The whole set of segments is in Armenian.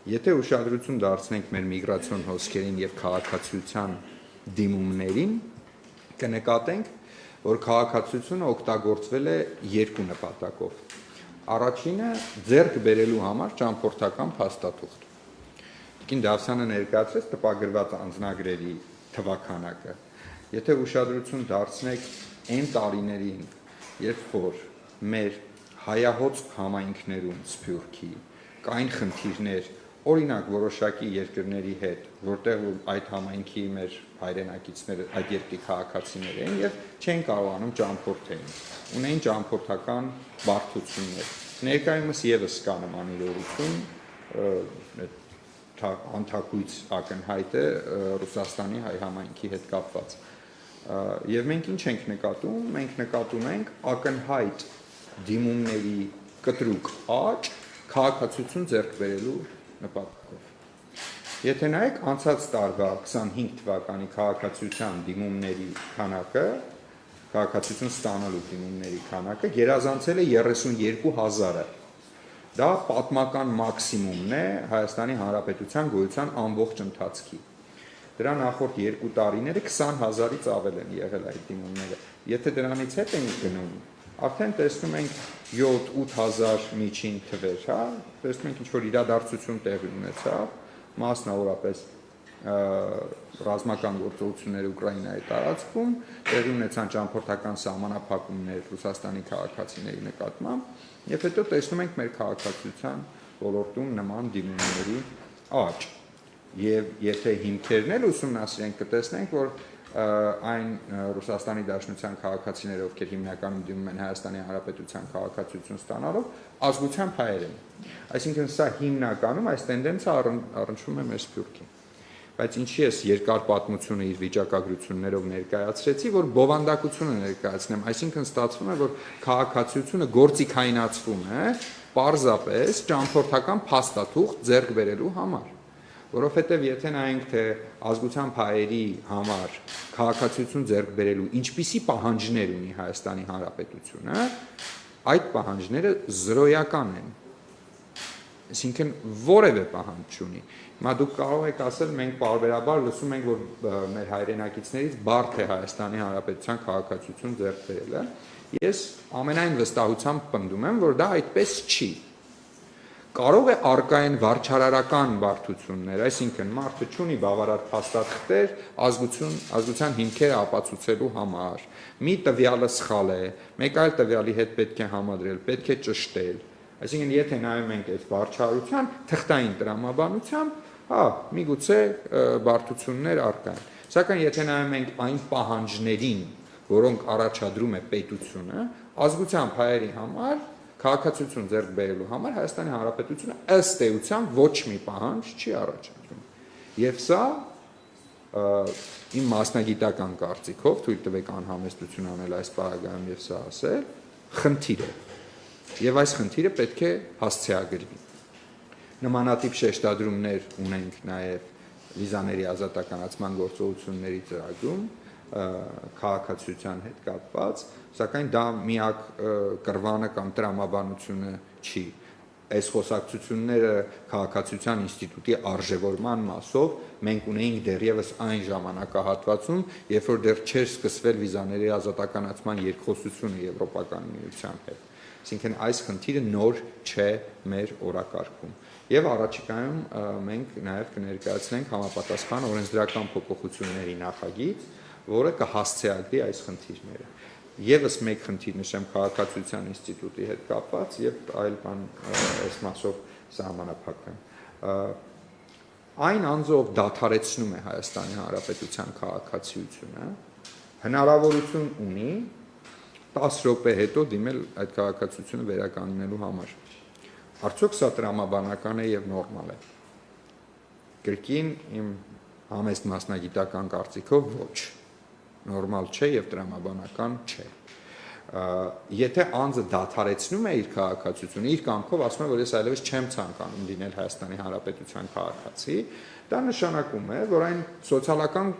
Եթե ուշադրություն դարձնենք մեր միգրացիոն հոսքերին եւ քաղաքացիության դիմումներին, կնկատենք, որ քաղաքացիությունը օգտագործվել է երկու նպատակով։ Առաջինը ձեռք բերելու համար ճամփորդական փաստաթուղթ։ Տիկին Դավթյանը ներկայացրեց տպագրված անձնագրերի թվաքանակը։ Եթե ուշադրություն դարձնեք այն տարիներին, երբ որ մեր հայահոծ համայնքներում Սփյուռքի կային խնդիրներ, օրինակ որոշակի երկրների հետ, որտեղ այդ համայնքի մեր հայրենակիցները, այդ երկրի քաղաքացիներ էին եւ չեն կարողանում ճամփորդել, ունեին ճամփորդական բարդություններ։ Ներկայումս եւս կա նման իրողություն, անթակույց ակնհայտ է Ռուսաստանի հայ համայնքի հետ կապված։ Եվ մենք ինչ ենք նկատում, մենք նկատում ենք ակնհայտ դիմումների կտրուկ աճ քաղաքացիություն ձեռք բերելու նպատակով։ Եթե նայեք անցած տարվա 25 թվականի քաղաքացիության դիմումների քանակը, քաղաքացիություն ստանալու դիմումների քանակը գերազանցել է 32,000-ը։ Դա պատմական մաքսիմումն է Հայաստանի Հանրապետության գոյության ամբողջ ընթացքի։ Դրա նախորդ 2 տարիները 20,000-ից ավել են եղել այդ դիմումները։ Եթե դրանից հետ ենք գնում, արդեն տեսնում ենք 7-8,000 միջին թվեր, հա, տեսնում ենք ինչ-որ իրադարձություն տեղի ունեցավ, մասնավորապես ռազմական գործողություններ Ուկրաինայի տարածքում, տեղի ունեցան ճամփորդական սահմանափակումներ Ռուսաստանի քաղաքացիների նկատմամբ, եւ հետո տեսնում ենք մեր քաղաքացիության ոլորտում նման դիմումների աճ։ Եվ եթե հիմքերն էլ ուսումնասիրենք, կտեսնենք, որ այն Ռուսաստանի Դաշնության քաղաքացիները, ովքեր հիմնականում դիմում են Հայաստանի Հանրապետության քաղաքացիություն ստանալով, ազգությամբ հայեր են։ Այսինքն սա հիմնականում այս տենդենսը առնչվում է մեր Սփյուռքին։ Բայց ինչի ես երկար պատմությունը իր վիճակագրություններով ներկայացրեցի, որ բովանդակությունը ներկայացնեմ, այսինքն ստացվում է, որ քաղաքացիությունը գործիքայնացվում է պարզապես ճամփորդական փաստաթուղթ ձեռք բերելու համար։ Որովհետև եթե նայենք, թե ազգությամբ հայերի համար քաղաքացիություն ձեռք բերելու ինչպիսի պահանջներ ունի Հայաստանի Հանրապետությունը, այդ պահանջները զրոյական են։ Այսինքն որևէ պահանջ չունի։ Հիմա դուք կարող եք ասել, մենք պարբերաբար լսում ենք, որ մեր հայրենակիցներից բարդ է Հայաստանի Հանրապետության քաղաքացիություն ձեռք բերելը։ Ես ամենայն վստահությամբ պնդում եմ, որ դա այդպես չի։ Կարող է առկայեն վարչարարական բարդություններ, այսինքն մարդը չունի բավարար փաստաթղթեր ազգության հիմքերը ապացուցելու համար։ Մի տվյալը սխալ է, մեկ այլ տվյալի հետ պետք է համադրել, պետք է ճշտել։ Այսինքն եթե նայում ենք այդ վարչարարության թղթային տրամաբանությամբ, հա, միգուցե բարդություններ առկա են։ Սակայն եթե նայում ենք այն պահանջներին, որոնք առաջադրում է պետությունը, ազգությամբ հայերի համար քաղաքացիություն ձեռք բերելու համար Հայաստանի Հանրապետությունը ըստ էության ոչ մի պահանջ չի առաջադրում։ Եվ սա իմ մասնագիտական կարծիքով, թույլ տվեք անհամեստություն անել այս պարագայում եւ սա ասել, խնդիր է։ Եվ այս խնդիրը պետք է հասցեագրվի։ Նմանատիպ շեշտադրումներ ունենք նաեւ վիզաների ազատականացման գործողությունների ծրագրում, քաղաքացիության հետ կապված, սակայն դա միակ կրվանը կամ տրամաբանությունը չի։ Այս խոսակցությունները քաղաքացիության ինստիտուտի արժևորման մասով մենք ունեինք դեռևս այն ժամանակահատվածում, երբ որ դեռ չէր սկսվել վիզաների ազատականացման երկխոսությունը Եվրոպական միության հետ։ Այսինքն այս խնդիրը նոր չէ մեր օրակարգում։ Եվ առաջիկայում մենք նաև կներկայացնենք համապատասխան օրենսդրական փոփոխությունների նախագիծ, որը կհասցեագրի այս խնդիրները։ Եվս մեկ խնդիր նշեմ քաղաքացիության ինստիտուտի հետ կապված եւ այլ բան այս մասով սահմանափակվեմ։ Այն անձով դադարեցնում է Հայաստանի Հանրապետության քաղաքացիությունը, հնարավորություն ունի 10 րոպե հետո դիմել այդ քաղաքացիությունը վերականգնելու համար։ Արդյոք սա տրամաբանական է եւ նորմալ է։ Կրկին իմ համեստ մասնագիտական կարծիքով ոչ։ Նորմալ չէ եւ տրամաբանական չէ։ Եթե անձը դադարեցնում է իր քաղաքացիությունը, իր կամքով ասում է, որ ես այլևս չեմ ցանկանում լինել Հայաստանի Հանրապետության քաղաքացի, դա նշանակում է, որ այն սոցիալական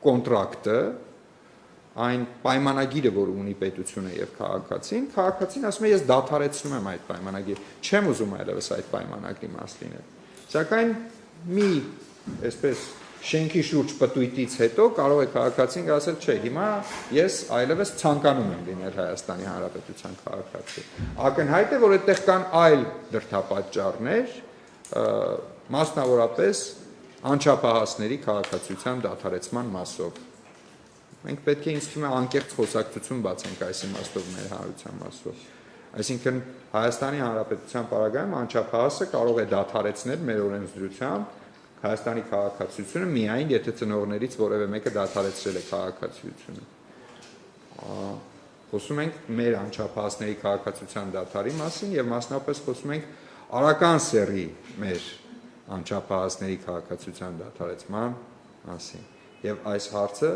կոնտրակտը, այն պայմանագիրը, որ ունի պետությունը եւ քաղաքացին ասում է, ես դադարեցնում եմ այդ պայմանագիրը, չեմ ուզում այլևս այդ պայմանագրի մաս լինել։ Սակայն մի այսպես շենքի շուրջ պտույտից հետո կարող է քաղաքացին ասել, չէ, հիմա ես այլևս ցանկանում եմ լինել Հայաստանի Հանրապետության քաղաքացի։ Ակնհայտ է, որ այդտեղ կան այլ դրդապատճառներ, մասնավորապես անչափահասների քաղաքացիության դադարեցման մասով։ Մենք պետք է ինձ թվում է անկեղծ խոսակցություն բացենք այս իմաստով մեր հանրության մասով։ Այսինքն Հայաստանի Հանրապետության պարագայում անչափահասը կարող է դադարեցնել մեր օրենսդրությամբ Հայաստանի քաղաքացիությունը միայն եթե ծնողներից որևէ մեկը դադարեցրել է քաղաքացիությունը։ Խոսում ենք մեր անչափահասների քաղաքացիության դադարի մասին եւ մասնավորապես խոսում ենք արական սեռի մեր անչափահասների քաղաքացիության դադարեցման մասին։ Եվ այս հարցը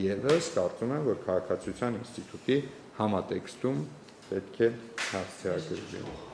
եւս կարծում եմ, որ քաղաքացիության ինստիտուտի համատեքստում պետք է հասցեագրվի։